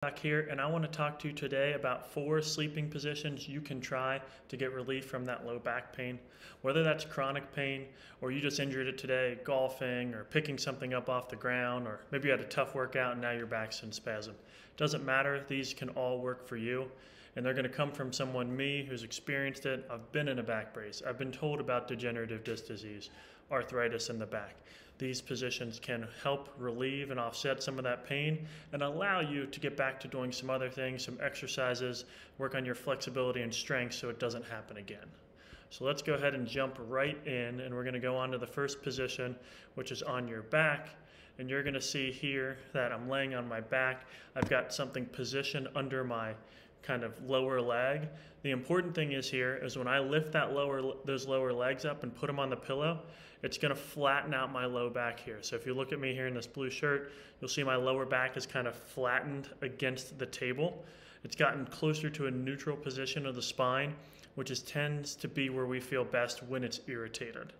Back here, and I want to talk to you today about 4 sleeping positions you can try to get relief from that low back pain. Whether that's chronic pain or you just injured it today golfing or picking something up off the ground, or maybe you had a tough workout and now your back's in spasm. Doesn't matter, these can all work for you, and they're going to come from someone, me, who's experienced it. I've been in a back brace. I've been told about degenerative disc disease, arthritis in the back. These positions can help relieve and offset some of that pain and allow you to get back to doing some other things, some exercises, work on your flexibility and strength so it doesn't happen again. So let's go ahead and jump right in, and we're going to go on to the first position, which is on your back. And you're going to see here that I'm laying on my back. I've got something positioned under my kind of lower leg. The important thing is here is when I lift those lower legs up and put them on the pillow, it's going to flatten out my low back here. So if you look at me here in this blue shirt, you'll see my lower back is kind of flattened against the table. It's gotten closer to a neutral position of the spine, which tends to be where we feel best when it's irritated.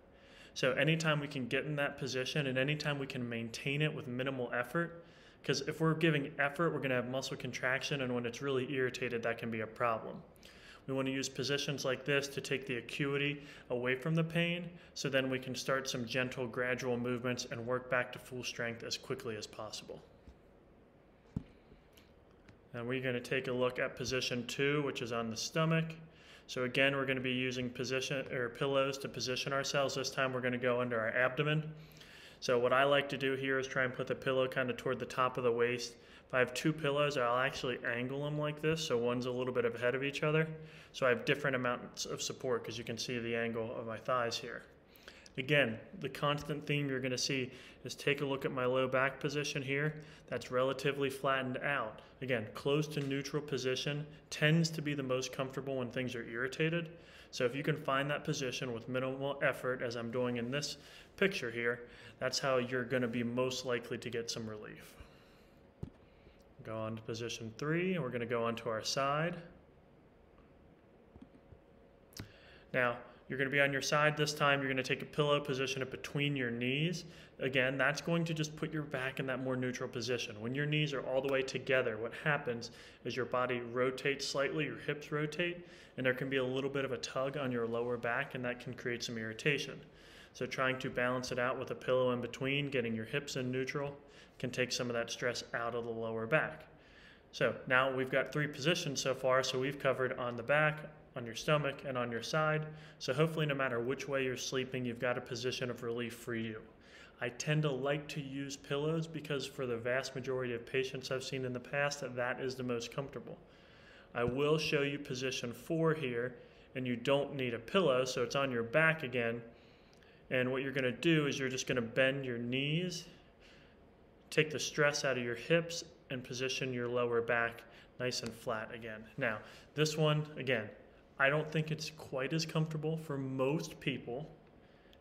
So anytime we can get in that position and anytime we can maintain it with minimal effort, because if we're giving effort, we're going to have muscle contraction, and when it's really irritated, that can be a problem. We want to use positions like this to take the acuity away from the pain, so then we can start some gentle, gradual movements and work back to full strength as quickly as possible. And we're going to take a look at position 2, which is on the stomach. So again, we're going to be using pillows to position ourselves. This time we're going to go under our abdomen. So what I like to do here is try and put the pillow kind of toward the top of the waist. If I have 2 pillows, I'll actually angle them like this, so one's a little bit ahead of each other. So I have different amounts of support, because you can see the angle of my thighs here. Again, the constant theme you're going to see is take a look at my low back position here. That's relatively flattened out. Again, close to neutral position tends to be the most comfortable when things are irritated. So if you can find that position with minimal effort, as I'm doing in this picture here, that's how you're going to be most likely to get some relief. Go on to position 3, and we're going to go onto our side. Now, you're going to be on your side this time. You're going to take a pillow, position it between your knees. Again, that's going to just put your back in that more neutral position. When your knees are all the way together, what happens is your body rotates slightly, your hips rotate, and there can be a little bit of a tug on your lower back, and that can create some irritation. So trying to balance it out with a pillow in between, getting your hips in neutral, can take some of that stress out of the lower back. So now we've got 3 positions so far, so we've covered on the back, on your stomach, and on your side. So hopefully no matter which way you're sleeping, you've got a position of relief for you. I tend to like to use pillows because for the vast majority of patients I've seen in the past, that is the most comfortable. I will show you position 4 here, and you don't need a pillow, so it's on your back again. And what you're going to do is you're just going to bend your knees, take the stress out of your hips, and position your lower back nice and flat again. Now, this one, again, I don't think it's quite as comfortable for most people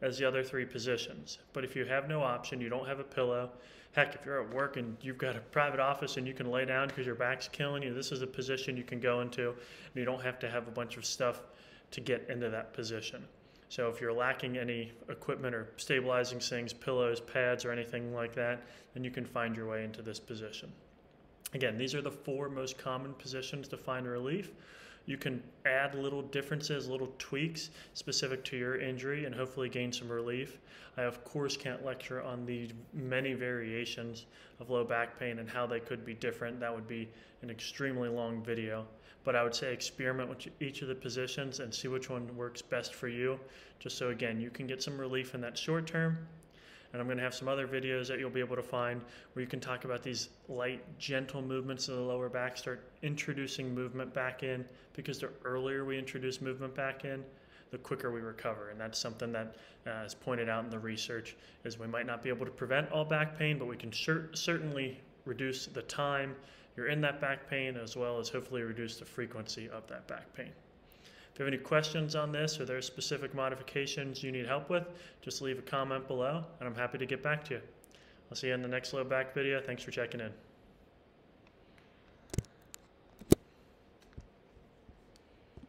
as the other 3 positions. But if you have no option, you don't have a pillow, heck, if you're at work and you've got a private office and you can lay down because your back's killing you, this is a position you can go into, and you don't have to have a bunch of stuff to get into that position. So if you're lacking any equipment or stabilizing things, pillows, pads, or anything like that, then you can find your way into this position. Again, these are the 4 most common positions to find relief. You can add little differences, little tweaks specific to your injury and hopefully gain some relief. I, of course, can't lecture on the many variations of low back pain and how they could be different. That would be an extremely long video. But I would say experiment with each of the positions and see which one works best for you, just so, again, you can get some relief in that short term. And I'm going to have some other videos that you'll be able to find where you can talk about these light, gentle movements of the lower back, start introducing movement back in, because the earlier we introduce movement back in, the quicker we recover. And that's something that is pointed out in the research, is we might not be able to prevent all back pain, but we can certainly reduce the time you're in that back pain, as well as hopefully reduce the frequency of that back pain. If you have any questions on this or there are specific modifications you need help with, just leave a comment below and I'm happy to get back to you. I'll see you in the next low back video. Thanks for checking in.